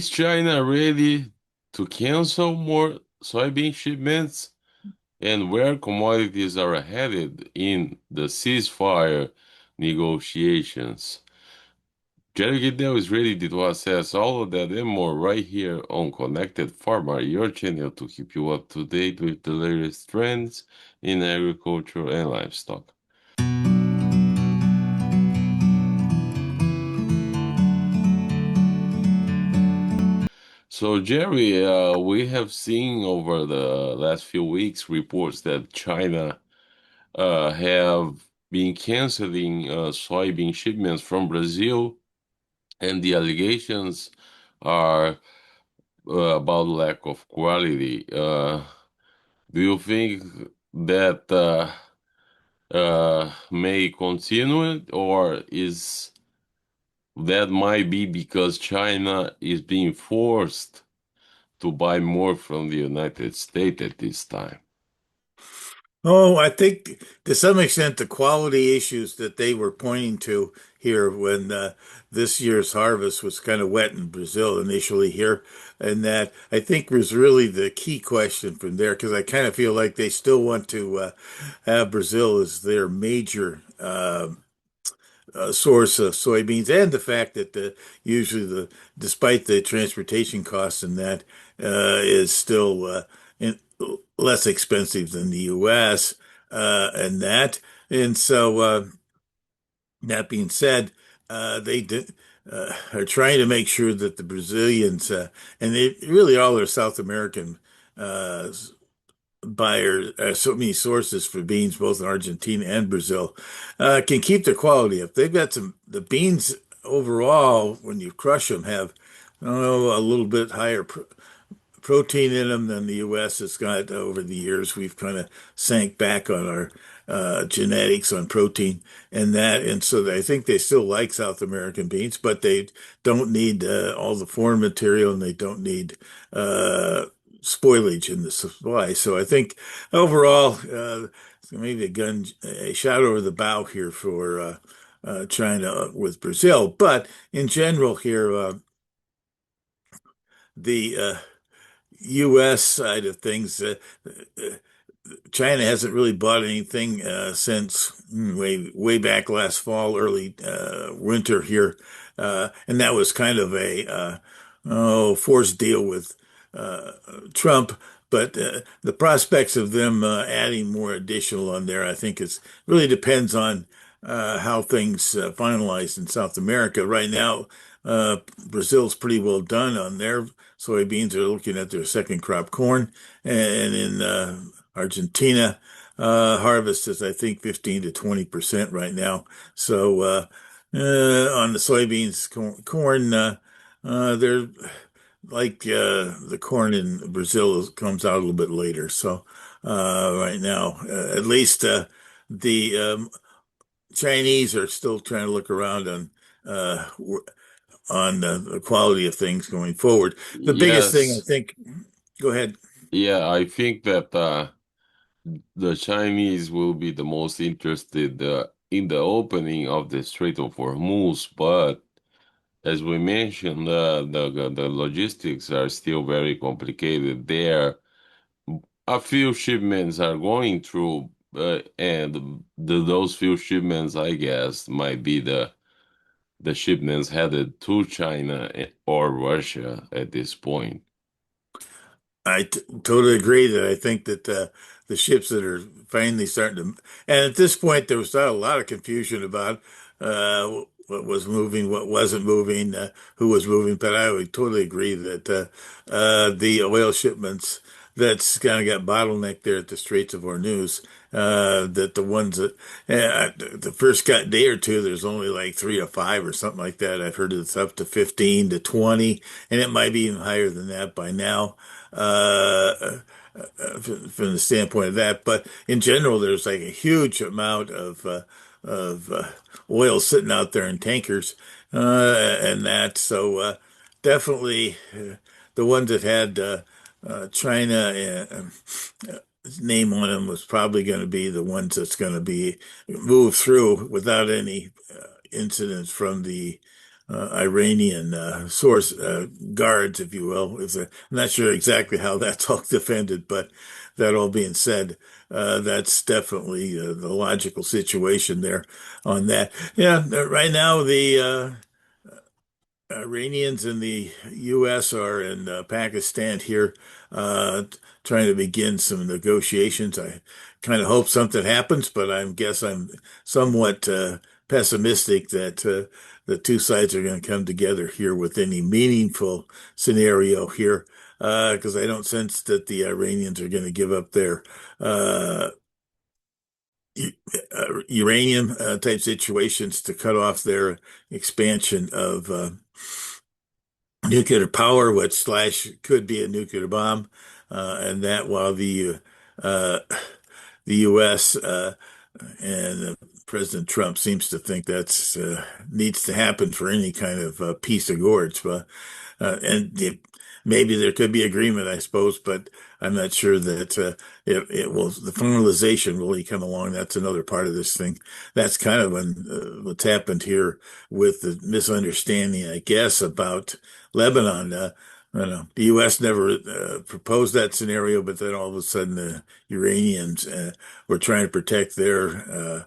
Is China ready to cancel more soybean shipments? And where commodities are headed in the ceasefire negotiations? Jerry Giddell is ready to assess all of that and more right here on Connected Farmer, your channel to keep you up to date with the latest trends in agriculture and livestock. So, Jerry, we have seen over the last few weeks reports that China have been canceling soybean shipments from Brazil, and the allegations are about lack of quality. Do you think that may continue, or is that might be because China is being forced to buy more from the United States at this time? Oh, I think to some extent the quality issues that they were pointing to here when this year's harvest was kind of wet in Brazil initially here, and that I think was really the key question from there because I kind of feel like they still want to have Brazil as their major source of soybeans, and the fact that usually despite the transportation costs and that is still in, less expensive than the U.S. And that, and so that being said, they did. Are trying to make sure that the Brazilians and they really all their South American uh, buyers, so many sources for beans, both in Argentina and Brazil, can keep the quality up. They've got the beans overall, when you crush them, have, I don't know, a little bit higher protein in them than the U.S. has got over the years. We've kind of sank back on our genetics on protein and that. And so I think they still like South American beans, but they don't need all the foreign material and they don't need uh, spoilage in the supply. So I think overall, maybe a shot over the bow here for China with Brazil. But in general here, the U.S. side of things, China hasn't really bought anything since way back last fall, early winter here, and that was kind of a forced deal with uh, Trump. But the prospects of them adding more additional on there, I think, is really depends on how things finalize in South America. Right now, Brazil's pretty well done on their soybeans. They're looking at their second crop corn, and in Argentina, harvest is, I think, 15 to 20% right now. So on the soybeans, corn, they're like the corn in Brazil comes out a little bit later. So right now, at least the Chinese are still trying to look around uh, on the quality of things going forward. The biggest thing I Yes, think, go ahead. yeah, I think that the Chinese will be the most interested in the opening of the Strait of Hormuz, but as we mentioned, the logistics are still very complicated there. A few shipments are going through, and those few shipments, I guess, might be the shipments headed to China or Russia at this point. I totally agree that I think that the ships that are finally starting to, and at this point, there was not a lot of confusion about what was moving, what wasn't moving, who was moving. But I would totally agree that the oil shipments that's kind of got bottlenecked there at the Straits of Hormuz, that the ones that the first day or two, there's only like 3 or 5 or something like that. I've heard it's up to 15 to 20, and it might be even higher than that by now from the standpoint of that. But in general, there's like a huge amount of oil sitting out there in tankers and that. So definitely the ones that had China name on them was probably going to be the ones that's going to be moved through without any incidents from the Iranian source guards, if you will. I'm not sure exactly how that's all defended, but that all being said, that's definitely the logical situation there on that. Yeah, right now the Iranians in the U.S. are in Pakistan here, uh, trying to begin some negotiations. I kind of hope something happens, but I guess I'm somewhat pessimistic that the two sides are going to come together here with any meaningful scenario here, because I don't sense that the Iranians are going to give up their uh, uranium type situations to cut off their expansion of nuclear power, which slash could be a nuclear bomb, and that while uh, the U.S. And President Trump seems to think that's needs to happen for any kind of peace accords. But maybe there could be agreement, I suppose, but I'm not sure that it will. The finalization will really come along. That's another part of this thing. That's kind of what's happened here with the misunderstanding, I guess, about Lebanon. I don't know. The U.S. never proposed that scenario, but then all of a sudden the Iranians were trying to protect their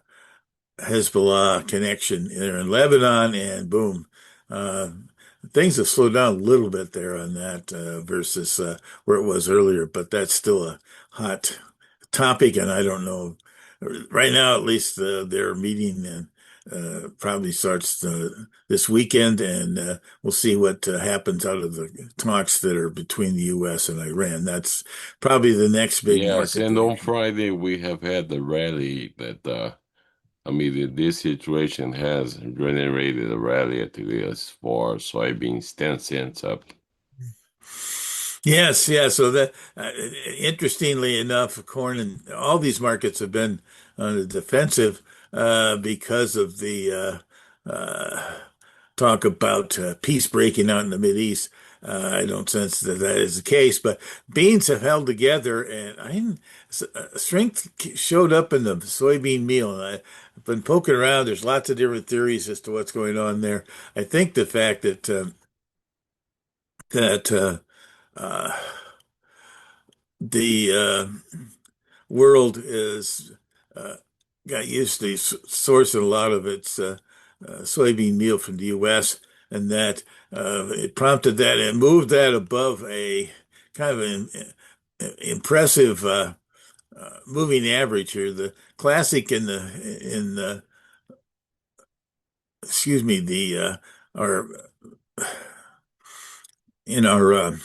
Hezbollah connection there in Lebanon, and boom, uh, things have slowed down a little bit there on that versus where it was earlier, but that's still a hot topic, and I don't know. Right now, at least their meeting probably starts this weekend, and we'll see what happens out of the talks that are between the U.S. and Iran. That's probably the next big Yes, market and there. on Friday we have had the rally that I mean this situation has generated a rally at least for soybeans 10 cents up. Yes, yeah. So that, interestingly enough, corn and all these markets have been on the defensive because of the talk about peace breaking out in the Mideast. I don't sense that that is the case, but beans have held together, and strength showed up in the soybean meal. And I've been poking around. There's lots of different theories as to what's going on there. I think the fact that uh, the world is got used to sourcing a lot of its soybean meal from the U.S., and that it prompted that and moved that above a kind of an impressive moving average here. The classic in the excuse me the our in our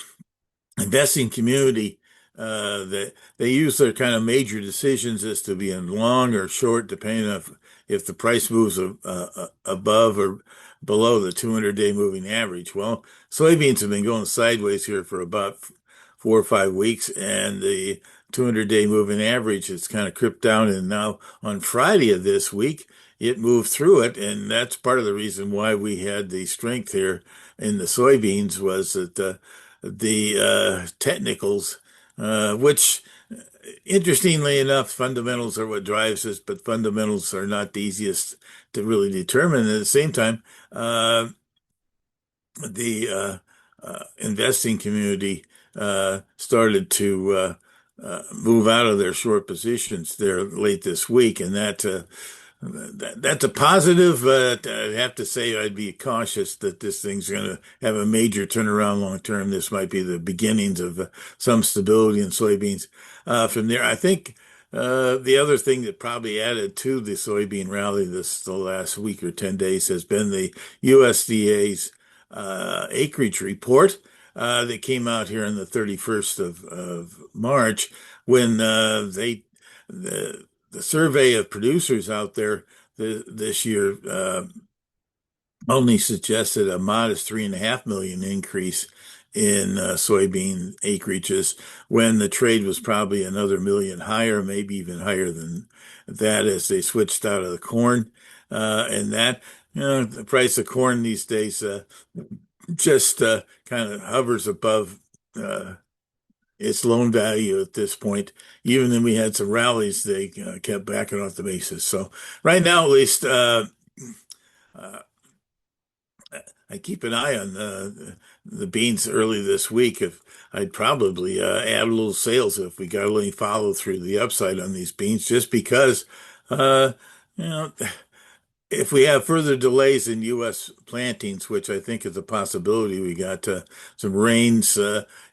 investing community that they use their kind of major decisions as to be in long or short, depending on if the price moves above or below the 200-day moving average. Well, soybeans have been going sideways here for about 4 or 5 weeks, and the 200-day moving average has kind of crept down. And now on Friday of this week, it moved through it, and that's part of the reason why we had the strength here in the soybeans was that the technicals, which interestingly enough, fundamentals are what drives us, but fundamentals are not the easiest to really determine. At the same time, the investing community started to move out of their short positions there late this week, and that's a positive. I'd have to say I'd be cautious that this thing's going to have a major turnaround long term. This might be the beginnings of some stability in soybeans. From there, I think the other thing that probably added to the soybean rally the last week or 10 days has been the USDA's acreage report that came out here on the 31st of March when the survey of producers out there this year only suggested a modest 3.5 million increase in soybean acreages when the trade was probably another million higher, maybe even higher than that as they switched out of the corn. And that, the price of corn these days just kind of hovers above uh, its loan value at this point. Even when we had some rallies, they kept backing off the basis. So right now, at least, uh, I keep an eye on the beans early this week. If I'd probably add a little sales if we got any follow through the upside on these beans, just because uh, you know if we have further delays in U.S. plantings, which I think is a possibility, we got some rains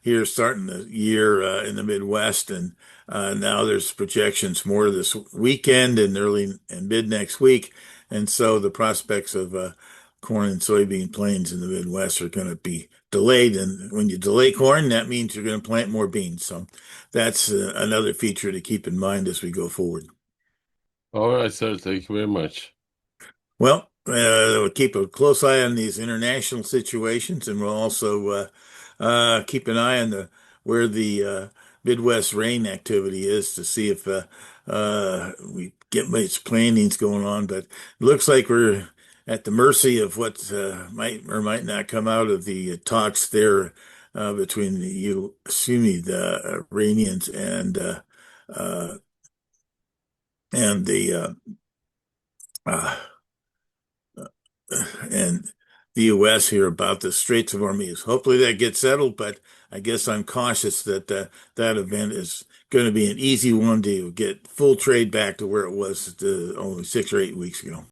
here starting the year in the Midwest, and now there's projections more this weekend and early and mid next week, and so the prospects of corn and soybean plantings in the Midwest are going to be delayed. And when you delay corn, that means you're going to plant more beans. So that's another feature to keep in mind as we go forward. All right, sir. Thank you very much. Well, we'll keep a close eye on these international situations, and we'll also keep an eye on the where the Midwest rain activity is to see if we get much plantings going on. But it looks like we're at the mercy of what might or might not come out of the talks there between the Iranians uh, and the uh, and the U.S. here about the Straits of Hormuz. Hopefully that gets settled, but I guess I'm cautious that that event is going to be an easy one to get full trade back to where it was only 6 or 8 weeks ago.